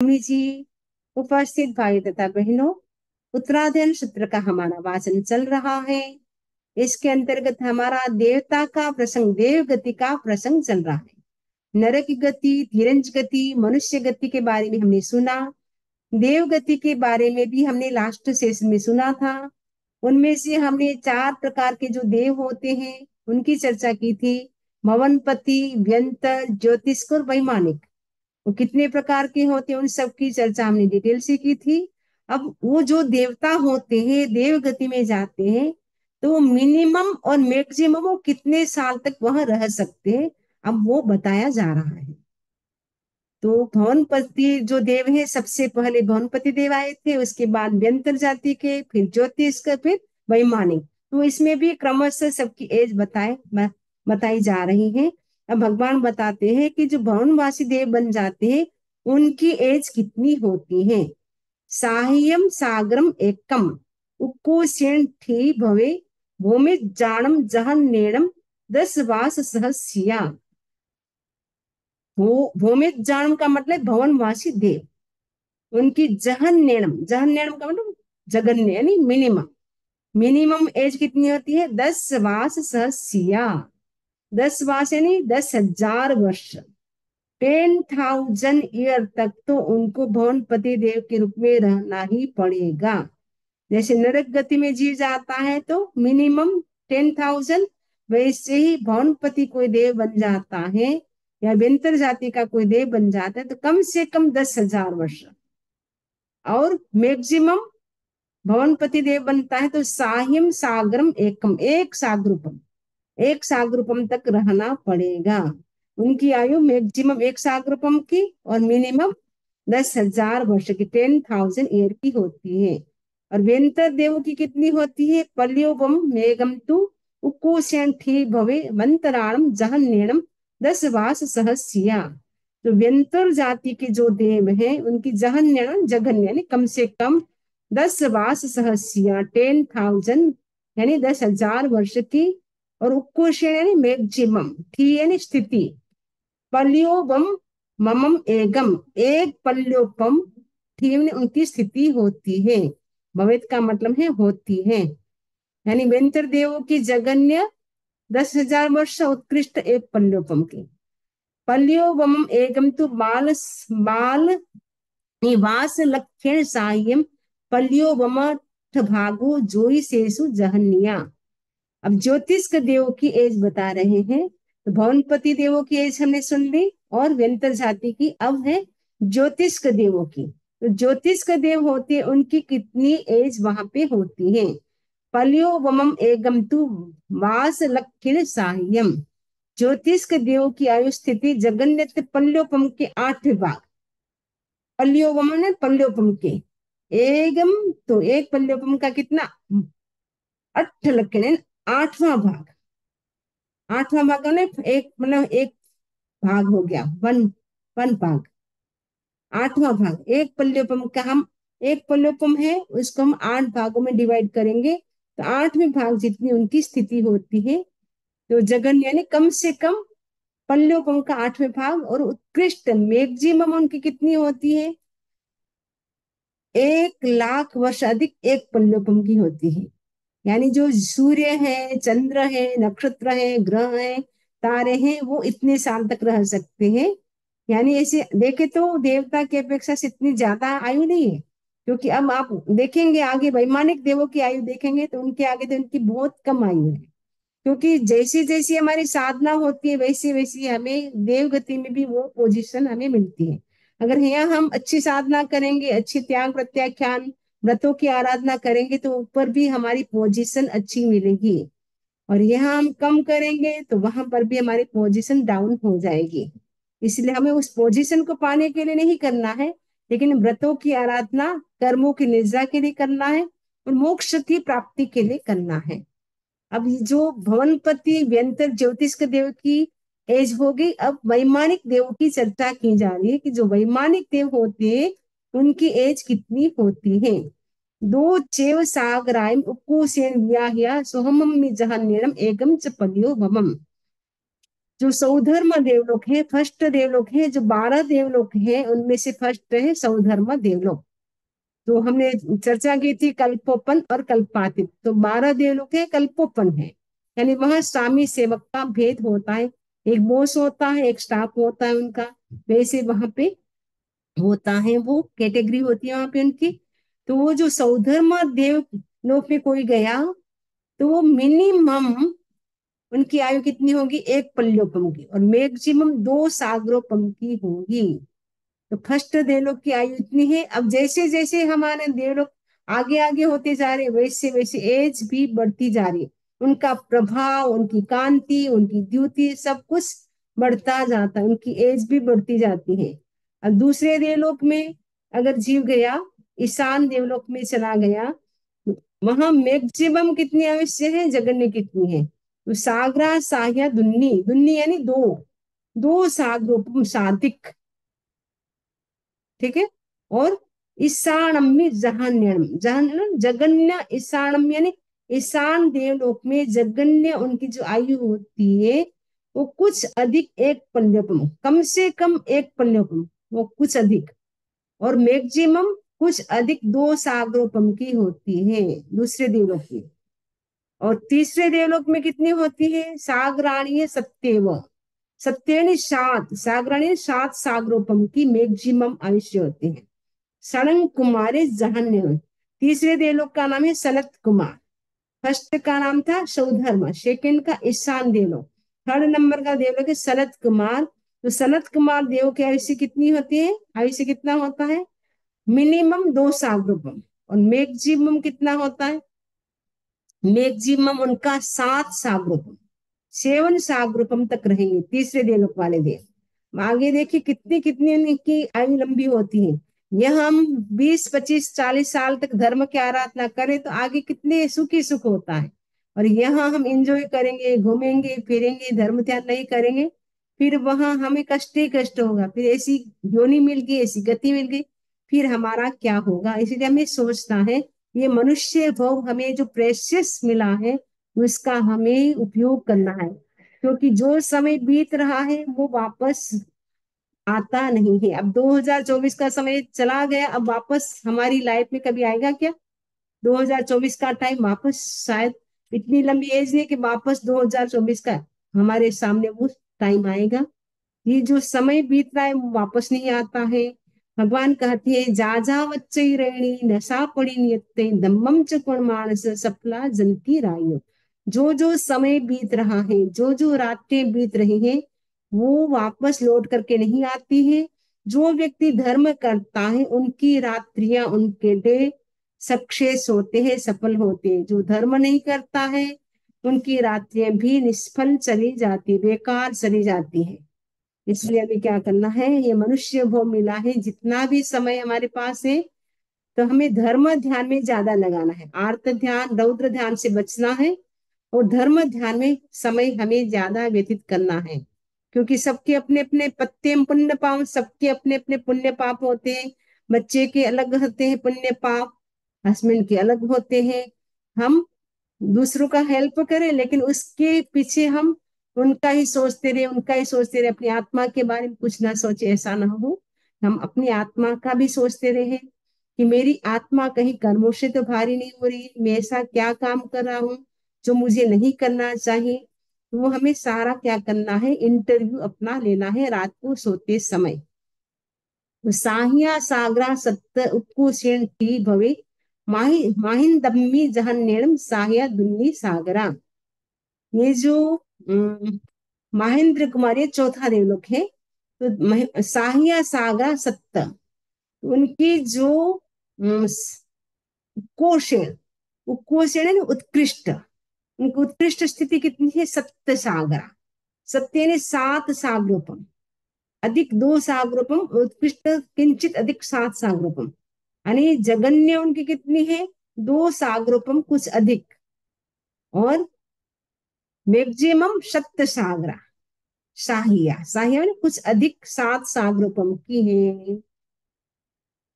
स्वामी जी, उपस्थित भाई तथा बहनों, उत्तरायण सत्र का हमारा वाचन चल रहा है। इसके अंतर्गत हमारा देवता का प्रसंग, देव गति का प्रसंग चल रहा है। नरक गति, तिरंज गति, मनुष्य गति के बारे में हमने सुना। देव गति के बारे में भी हमने लास्ट सेशन में सुना था। उनमें से हमने 4 प्रकार के जो देव होते हैं उनकी चर्चा की थी। भवनपति, व्यंतर, ज्योतिष्क और वैमानिक। वो कितने प्रकार के होते हैं उन सब की चर्चा हमने डिटेल से की थी। अब वो जो देवता होते हैं, देव गति में जाते हैं, तो वो मिनिमम और मैक्सिमम वो कितने साल तक वहां रह सकते हैं, अब वो बताया जा रहा है। तो भवनपति जो देव है, सबसे पहले भवनपति देव आए थे, उसके बाद व्यंतर जाति के, फिर ज्योतिष का, फिर वैमानिक। तो इसमें भी क्रमशः सबकी एज बताई जा रही है। अब भगवान बताते हैं कि जो भवनवासी देव बन जाते हैं उनकी एज कितनी होती है। साह्यम सागरम एकम उक्कोशेन ठी भवे भूमि जानम जहन नेणम 10 वास सहस्या। भूमि जानम का मतलब भवनवासी देव, उनकी जहन नेणम, जहन नेणम का मतलब जगन्य यानी मिनिमम। मिनिमम एज कितनी होती है? 10 वास सहस्या। 10 वास यानी 10,000 वर्ष। 10,000 ईयर तक तो उनको भवनपति देव के रूप में रहना ही पड़ेगा। जैसे नरक गति में जीव जाता है तो मिनिमम 10,000, वैसे ही भवनपति कोई देव बन जाता है या व्यंतर जाति का कोई देव बन जाता है तो कम से कम 10,000 वर्ष। और मैक्सिमम भवनपति देव बनता है तो साहिम सागरम एकम, एक सागरूपम तक रहना पड़ेगा। उनकी आयु मैक्सिमम 1 सागरूपम की और मिनिमम 10,000 वर्ष की, 10,000 ईयर की होती है। और व्यंतर देवों की कितनी होती है? पल्योबम मेघम तु उक्कुशेन ठी भवे मंतराणम जहन्नेणम 10 वास सहस्या। तो व्यंतर जाति के जो देव हैं उनकी जहन्नेणम, जघन्य यानी कम से कम 10 वास सहस्या, 10,000 यानी 10,000 वर्ष की। और उक्कुशेन यानी मैक्सिमम, ठी यानी स्थिति, पल्योबम ममम एगम, एक पल्योपम, थी में उनकी स्थिति होती है। भवित का मतलब है होती है। यानी वेंतर देवों की जगन्य 10,000 वर्ष, उत्कृष्ट एक पल्योपम की। पल्योबम एगम तो बाल बाल निवास लक्षण साह्यम पल्योबम भागो जोई सेसु जहन्या। अब ज्योतिष के देवों की एज बता रहे हैं। तो भवनपति देवों की एज हमने सुन ली और व्यंतर जाति की। अब है ज्योतिष के देवों की। तो ज्योतिष के देव होते हैं, उनकी कितनी एज वहां पे होती है? पल्योवमम एगम तु वास लक्षण साह्यम। ज्योतिष के देव की आयु स्थिति जगन्य पल्योपम के 8 भाग। पल्योवम ने पल्योपम के एगम, तो एक पल्योपम का कितना? 8 लक्षण, 8वां भाग। 8वां भाग ने एक मतलब एक भाग हो गया, वन भाग। 8वां भाग एक पल्योपम का, हम एक पल्योपम है उसको हम 8 भागों में डिवाइड करेंगे तो 8वें भाग जितनी उनकी स्थिति होती है। तो जगन यानी कम से कम पल्योपम का 8वें भाग। और उत्कृष्ट मैक्सिमम उनकी कितनी होती है? 1 लाख वर्ष अधिक एक पल्योपम की होती है। यानी जो सूर्य है, चंद्र है, नक्षत्र है, ग्रह है, तारे हैं, वो इतने साल तक रह सकते हैं। यानी ऐसे देखे तो देवता की अपेक्षा से इतनी ज्यादा आयु नहीं है। क्योंकि अब आप देखेंगे आगे वैमानिक देवों की आयु देखेंगे तो उनके आगे तो उनकी बहुत कम आयु है। क्योंकि जैसी जैसी हमारी साधना होती है वैसी वैसी हमें देव गति में भी वो पोजीशन हमें मिलती है। अगर यहाँ हम अच्छी साधना करेंगे, अच्छी त्याग प्रत्याख्यान व्रतों की आराधना करेंगे तो ऊपर भी हमारी पोजीशन अच्छी मिलेगी। और यहाँ हम कम करेंगे तो वहां पर भी हमारी पोजीशन डाउन हो जाएगी। इसलिए हमें उस पोजीशन को पाने के लिए नहीं करना है, लेकिन व्रतों की आराधना कर्मों की निद्रा के लिए करना है और मोक्ष की प्राप्ति के लिए करना है। अब ये जो भवनपति व्यंतर ज्योतिष के देव की एज हो गई। अब वैमानिक देव की चर्चा की जा रही है कि जो वैमानिक देव होते हैं उनकी एज कितनी होती है। दो चेव सागरायम उक्कुसेन व्याह्या सोहमम जहन्यम एकम च पल्यो भमम। जो सौधर्म देवलोक है, फर्स्ट देवलोक है, जो 12 देवलोक है उनमें से फर्स्ट है सौधर्म देवलोक। तो हमने चर्चा की थी कल्पोपन और कल्पातीत। तो 12 देवलोक है, कल्पोपन है, यानी वहां स्वामी सेवक का भेद होता है। एक बॉस होता है, एक स्टाफ होता है उनका, वैसे वहां पे होता है, वो कैटेगरी होती है वहां पे उनकी। तो वो जो सौधर्म देव लोक में कोई गया तो वो मिनिमम उनकी आयु कितनी होगी, 1 पल्योपम की, और मैक्सिमम 2 सागरोपम की होगी। तो फर्स्ट देवलोक की आयु इतनी है। अब जैसे जैसे हमारे देवलोक आगे आगे होते जा रहे, वैसे वैसे एज भी बढ़ती जा रही है। उनका प्रभाव, उनकी कांति, उनकी द्युति, सब कुछ बढ़ता जाता है, उनकी एज भी बढ़ती जाती है। अब दूसरे देवलोक में अगर जीव गया, ईशान देवलोक में चला गया, वहां मैक्सिमम कितनी आवश्यक है, जगन्य कितनी है, तो सागरा साह्या दुन्नी, दुन्नी यानी दो, 2 सागरोपम साधिक, ठीक है। और ईशानम्य जहान्यम, जहान्यम जगन्य, ईशानम यानी ईशान देवलोक में जगन्य उनकी जो आयु होती है वो कुछ अधिक 1 पल्योपम, कम से कम 1 पल्योपम, वो कुछ अधिक, और मैक्सिमम कुछ अधिक 2 सागरोपम की होती है दूसरे देवलोक की। और तीसरे देवलोक में कितनी होती है, सागराणी सत्यव, सत्यानी 7, सागराणी 7 सागरोपम की मैक्सिमम आयुष्य होती है। सड़ंग कुमारी जहन्य, तीसरे देवलोक का नाम है सनत कुमार। फर्स्ट का नाम था सौधर्म, सेकंड का ईशान देवलोक, थर्ड नंबर का देवलोक है सनत कुमार। तो सनत कुमार देव की आयुष्य कितनी होती है, आयुष्य कितना होता है, मिनिमम 2 सागरोपम, और मैक्सिमम कितना होता है, मैक्सिमम उनका 7 सागरोपम, 7 सागरोपम तक रहेंगे तीसरे देवलोक वाले देव। आगे देखिए कितनी कितनी उनकी आयु लंबी होती है। यह हम 20 25 40 साल तक धर्म की आराधना करें तो आगे कितने सुखी सुख होता है, और यहाँ हम एंजॉय करेंगे, घूमेंगे फिरेंगे, धर्म ध्यान नहीं करेंगे, फिर वहां हमें कष्ट ही कष्ट होगा, फिर ऐसी योनि मिल गई, ऐसी गति मिल गई, फिर हमारा क्या होगा। इसलिए हमें सोचना है ये मनुष्य भोग हमें जो प्रेशियस मिला है उसका हमें उपयोग करना है, क्योंकि जो समय बीत रहा है वो वापस आता नहीं है। अब 2024 का समय चला गया, अब वापस हमारी लाइफ में कभी आएगा क्या, 2024 का टाइम वापस शायद, इतनी लंबी एज नहीं कि वापस 2024 का हमारे सामने वो टाइम आएगा। ये जो समय बीत रहा है वो वापस नहीं आता है। भगवान कहते हैं जा जा वच्चई रेणी नशा पड़ी नियते दम्मम च गुण मानस सफला जनती रायो। जो जो समय बीत रहा है, जो जो रातें बीत रही हैं, वो वापस लौट करके नहीं आती है। जो व्यक्ति धर्म करता है उनकी रात्रियां, उनके डे सक्सेस होते हैं, सफल होते हैं। जो धर्म नहीं करता है उनकी रात्रियां भी निष्फल चली जाती, बेकार चली जाती है। इसलिए हमें क्या करना है, ये मनुष्य भोग मिला है, जितना भी समय हमारे पास है तो हमें धर्म ध्यान में ज्यादा लगाना है, आर्त ध्यान रौद्र ध्यान से बचना है, और धर्म ध्यान में समय हमें ज्यादा व्यतीत करना है। क्योंकि सबके अपने अपने पत्ते पुण्य पाप, सबके अपने अपने पुण्य पाप होते हैं। बच्चे के अलग होते हैं पुण्य पाप, हस्बैंड के अलग होते हैं। हम दूसरों का हेल्प करें लेकिन उसके पीछे हम उनका ही सोचते रहे, उनका ही सोचते रहे, अपनी आत्मा के बारे में कुछ ना सोचे, ऐसा ना हो। हम अपनी आत्मा का भी सोचते रहे कि मेरी आत्मा कहीं कर्मों से तो भारी नहीं हो रही, मैं ऐसा क्या काम कर रहा हूँ जो मुझे नहीं करना चाहिए। तो वो हमें सारा क्या करना है, इंटरव्यू अपना लेना है रात को सोते समय। तो साहिया सागरा सत्य उत्कुशेण की भवे माहिंदम्मी जहन्यम साहिया दुन्नी सागरा। ये जो महेंद्र कुमार, ये चौथा देवलोक है। तो साहिया सागरा सत्य, उनकी जो कोशेण, वो कोशेण है ना, उत्कृष्ट, उनकी उत्कृष्ट स्थिति कितनी है, सप्त सागरा, सत्य ने 7 सागरोपम, अधिक 2 सागरोपम, उत्कृष्ट किंचित अधिक 7 सागरोपम, यानी जगन्य उनकी कितनी है, 2 सागरोपम कुछ अधिक, और मैक्सिमम सप्त सागरा, शाहिया, शाहिया ने कुछ अधिक 7 सागरोपम की है।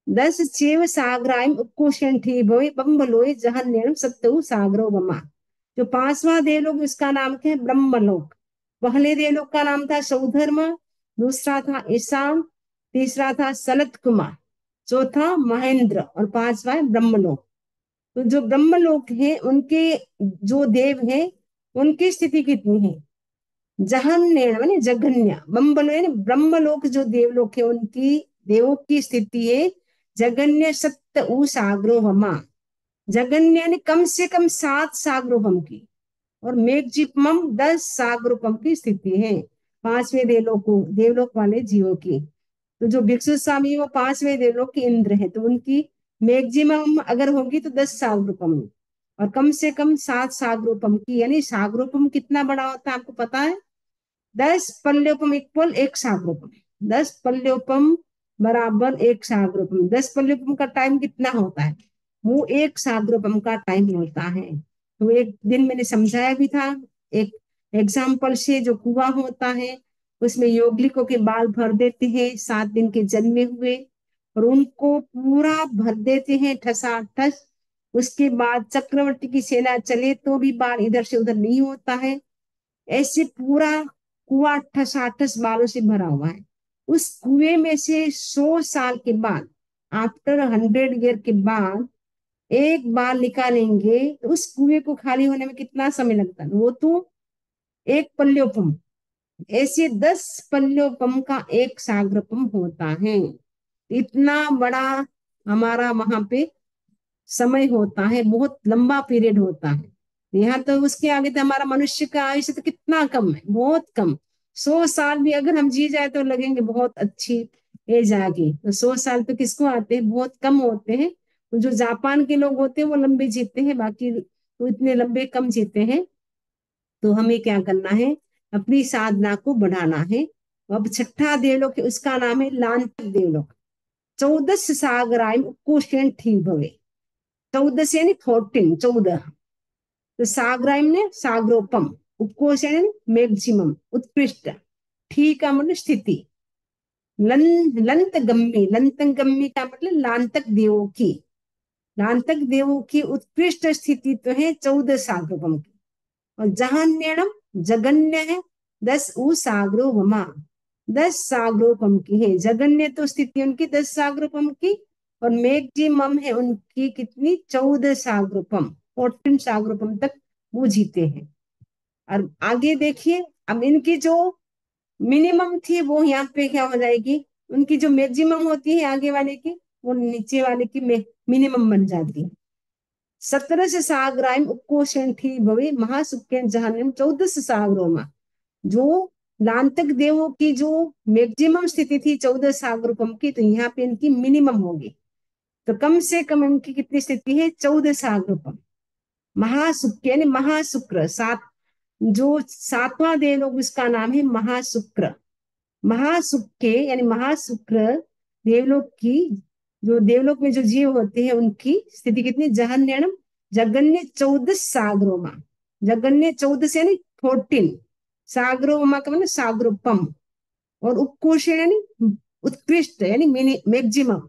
10 चेव सागरायम उपकोशन थी भवे बम्बलोय जहन्यम सत्तु सागरो बमा। जो 5वां देवलोक उसका नाम क्या है, ब्रह्मलोक। पहले देवलोक का नाम था सौधर्म, दूसरा था ईशान, तीसरा था सनत कुमार, चौथा महेंद्र और पांचवा है ब्रह्मलोक। तो जो ब्रह्मलोक है उनके जो देव है उनकी स्थिति कितनी है? जहन्य माने जघन्य, ब्रह्मलोक जो देवलोक है उनकी देवों की स्थिति है जगन्य सप्त उ साग्रोहमा। जगन्य यानी कम से कम 7 साग्रोहम की, और मैक्सिमम 10 साग्रोहम की स्थिति है पांचवें देवलोक वाले जीवों की। तो जो भिक्षु स्वामी वो पांचवें देवलोक के इंद्र है, तो उनकी मैक्सिमम अगर होगी तो 10 साग्रोहम, और कम से कम 7 साग्रोहम की। यानी साग्रोहम कितना बड़ा होता है आपको पता है? 10 पल्योपम इक्वल 1 साग्रोपम। 10 पल्योपम बराबर 1 साग्रोपम। 10 पल्योपम का टाइम कितना होता है? वो 1 साग्रोपम का टाइम होता है। तो एक दिन मैंने समझाया भी था एक एग्जाम्पल से, जो कुआं होता है उसमें योगलिकों के बाल भर देते हैं 7 दिन के जन्मे हुए, और उनको पूरा भर देते हैं ठसाठस। उसके बाद चक्रवर्ती की सेना चले तो भी बाल इधर से उधर नहीं होता है। ऐसे पूरा कुआं ठसाठस बालों से भरा हुआ है। उस कुएं में से 100 साल के बाद, आफ्टर 100 ईयर के बाद एक बाल निकालेंगे, तो उस कुएं को खाली होने में कितना समय लगता है? वो तो एक पल्योपम। ऐसे 10 पल्योपम का एक साग्रपम होता है। इतना बड़ा हमारा वहां पे समय होता है, बहुत लंबा पीरियड होता है। यहाँ तो उसके आगे तो हमारा मनुष्य का आयुष्य तो कितना कम है, बहुत कम। 100 साल भी अगर हम जी जाए तो लगेंगे बहुत अच्छी एज आ गई। तो 100 साल तो किसको आते हैं, बहुत कम होते हैं। तो जो जापान के लोग होते हैं वो लंबे जीते हैं, बाकी तो इतने लंबे कम जीते हैं। तो हमें क्या करना है, अपनी साधना को बढ़ाना है। अब छठा देवलोक है, उसका नाम है लांतक देवलोक। 14 सागराय कुशेन ठीक भवे। 14 से यानी 14, 14। तो साग्राइम ने साग्रोपम, उपकोशन मैक्सिमम उत्कृष्ट, ठीक का मतलब स्थिति। लंत गम्मी, लंत गम्मी का मतलब लांतक देवों की, लांतक देवों की उत्कृष्ट स्थिति तो है 14 साग्रोपम की। और जहान्यणम जगन्य है 10 उ सागरो वमा, 10 सागरोपम की है। जगन्य तो स्थिति उनकी 10 सागरोपम की, और मैक्सिमम है उनकी कितनी, 14 सागरोपम, 14 सागरोपम तक वो जीते हैं। और आगे देखिए, अब इनकी जो मिनिमम थी वो यहाँ पे क्या हो जाएगी, उनकी जो मैक्सिमम होती है आगे वाले की, वो नीचे वाले की मिनिमम बन जाती है। 17 सागराइम उपकोशन थी भवे महासुखेन जहान्यम 14 सागरों। जो लांतक देवों की जो मैक्सिमम स्थिति थी 14 सागरोपम की, तो यहाँ पे इनकी मिनिमम होगी। तो कम से कम इनकी कितनी स्थिति है, 14 सागरोपम। महाशुक्र यानी महाशुक्र, जो सातवां देवलोक उसका नाम है महाशुक्र। महाशुक्र यानी महाशुक्र देवलोक की, जो देवलोक में जो जीव होते हैं उनकी स्थिति कितनी, जहन्यम जगन्य 14 सागरोमा। जगन्य 14 यानी 14, सागरोमा का मतलब सागरोपम, और उत्कृष्ट यानी उत्कृष्ट यानी मैक्सिमम,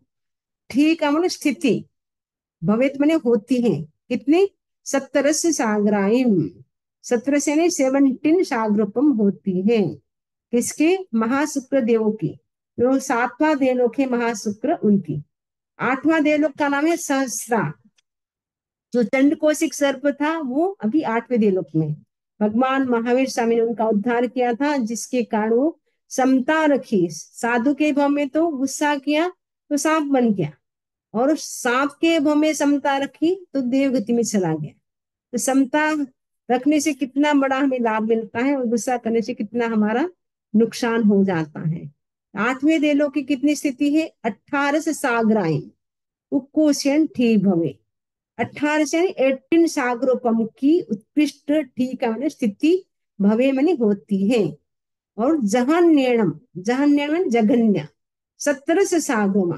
ठीक है मतलब स्थिति, भवित मैंने होती है कितनी, 17 सागराइम। 17 से यानी 17 सागरोपम होती है किसके, महाशुक्र देवों की। जो सातवां देवलोक है महाशुक्र उनकी। आठवां देवलोक का नाम है सहस्रा। जो चंड कौशिक सर्प था वो अभी 8वें देवलोक में। भगवान महावीर स्वामी ने उनका उद्धार किया था, जिसके कारण वो समता रखी। साधु के भाव में तो गुस्सा किया तो सांप बन गया, और सांप के भाव में समता रखी तो देवगति में चला गया। तो समता रखने से कितना बड़ा हमें लाभ मिलता है, और गुस्सा करने से कितना हमारा नुकसान हो जाता है। 8वें देवलोक की कितनी स्थिति है, 18 सागराइन उक्कोशन ठीक भवे। 18 से 18 सागरोपम की उत्कृष्ट ठीक है स्थिति भवे मनी होती है। और जहन्यम, जहन्यम जघन्य 17 से सागरोमा,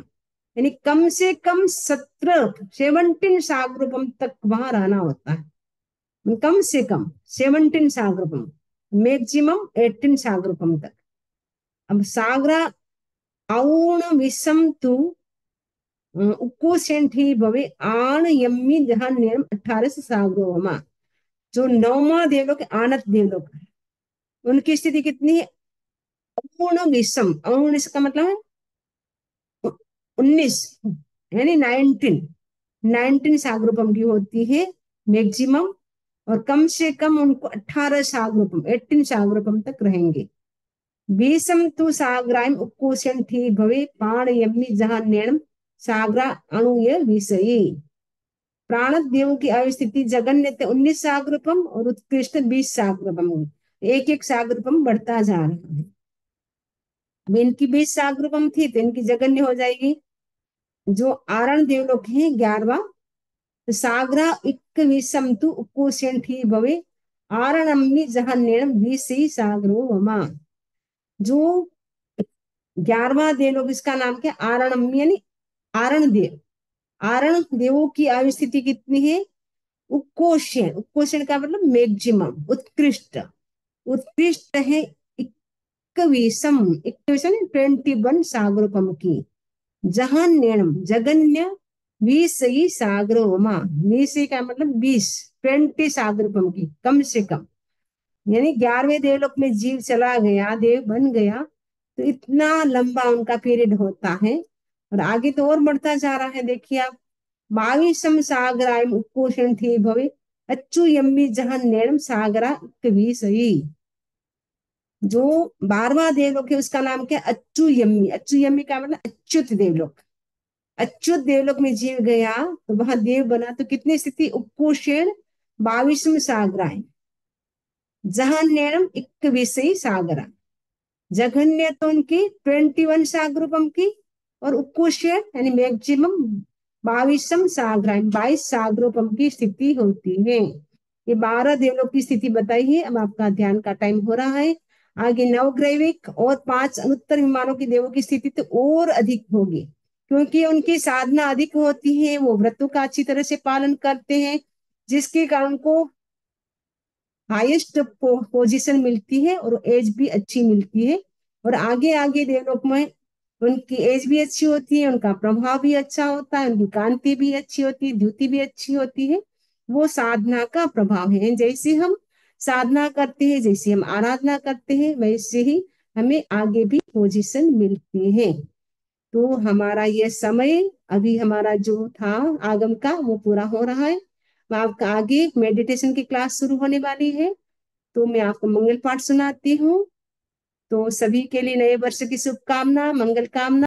यानी कम से कम 17 सागरोपम तक वहां रहना होता है। कम से कम 17 सागरोपम, मैक्सिमम 18 सागरोपम तक। अब सागरा औण विषम तु उक्कोसेंठी भवे आण यम्मी जहान्यम 18 सागरोमा। जो नौमा देवलोक आनत देवलोक है, उनकी स्थिति कितनी है? अपूर्ण विषम। अपूर्ण का मतलब है 19, यानी 19। 19 सागरोपम की होती है मैक्सिमम, और कम से कम उनको 18 सागरोपम, 18 सागरोपम तक रहेंगे। भीषम तु साग्राम उपकोशन थी भवे पाण यम्मी जहां नैणम सागरा अणुय विषयी। प्राण देव की अवस्थिति जगन्य 19 सागरपम और उत्कृष्ट 20 सागरपम। एक एक सागरपम बढ़ता जा रहा है। अब इनकी 20 सागरपम थी तो इनकी जगन्य हो जाएगी। जो आरण देवलोक है 11वां, तो सागरा इक्क विषम तु उपकोशन थी भवे आरणम्मी जहां नैणम विषयी सागरो वमा। जो 11वां देवलोक, इसका नाम क्या? आरणम्य, यानी आरण देव। आरण देवों की आयु स्थिति कितनी है? उक्कोषण। उक्कोषण का मतलब मैक्सिमम, उत्कृष्ट। उत्कृष्ट है इक्कवीसम। इक्कवीसम 21 सागरोपम की। जहां नैणम जगन्य 20 ही सागरोमा। 20 का मतलब 20, 20 सागरोपम की, कम से कम। यानी 11वें देवलोक में जीव चला गया, देव बन गया, तो इतना लंबा उनका पीरियड होता है। और आगे तो और बढ़ता जा रहा है, देखिए आप। 22 सागराय उपोषण थी भवे अच्छु यम्मी जहां नैणम सागरा कवी। जो 12वां देवलोक है उसका नाम क्या? अच्छु यम्मी। अच्छु यम्मी का मतलब अच्युत देवलोक। अच्युत देवलोक में जीव गया तो वहां देव बना, तो कितनी स्थिति? उपकोषण 22 सागराय जहां नैणम इक्क विषयी सागरा। जघन्य तो उनकी 21 सागरूपम की, और उत्कृष्ट यानी मैक्सिमम 22 सागरा, 22 सागरूपम की स्थिति होती है। ये 12 देवलों की स्थिति बताई है। अब आपका ध्यान का टाइम हो रहा है। आगे नवग्रैविक और 5 अनुत्तर विमानों की देवों की स्थिति तो और अधिक होगी, क्योंकि उनकी साधना अधिक होती है, वो व्रतों का अच्छी तरह से पालन करते हैं, जिसके कारण को हाईएस्ट पोजीशन मिलती है और एज भी अच्छी मिलती है। और आगे आगे देवलोक में उनकी एज भी अच्छी होती है, उनका प्रभाव भी अच्छा होता है, उनकी कांति भी अच्छी होती है, द्युति भी अच्छी होती है। वो साधना का प्रभाव है। जैसे हम साधना करते हैं, जैसे हम आराधना करते हैं, वैसे ही हमें आगे भी पोजीशन मिलती है। तो हमारा ये समय, अभी हमारा जो था आगम का, वो पूरा हो रहा है। आपका आगे मेडिटेशन की क्लास शुरू होने वाली है, तो मैं आपको मंगल पाठ सुनाती हूँ। तो सभी के लिए नए वर्ष की शुभकामना, मंगल कामना।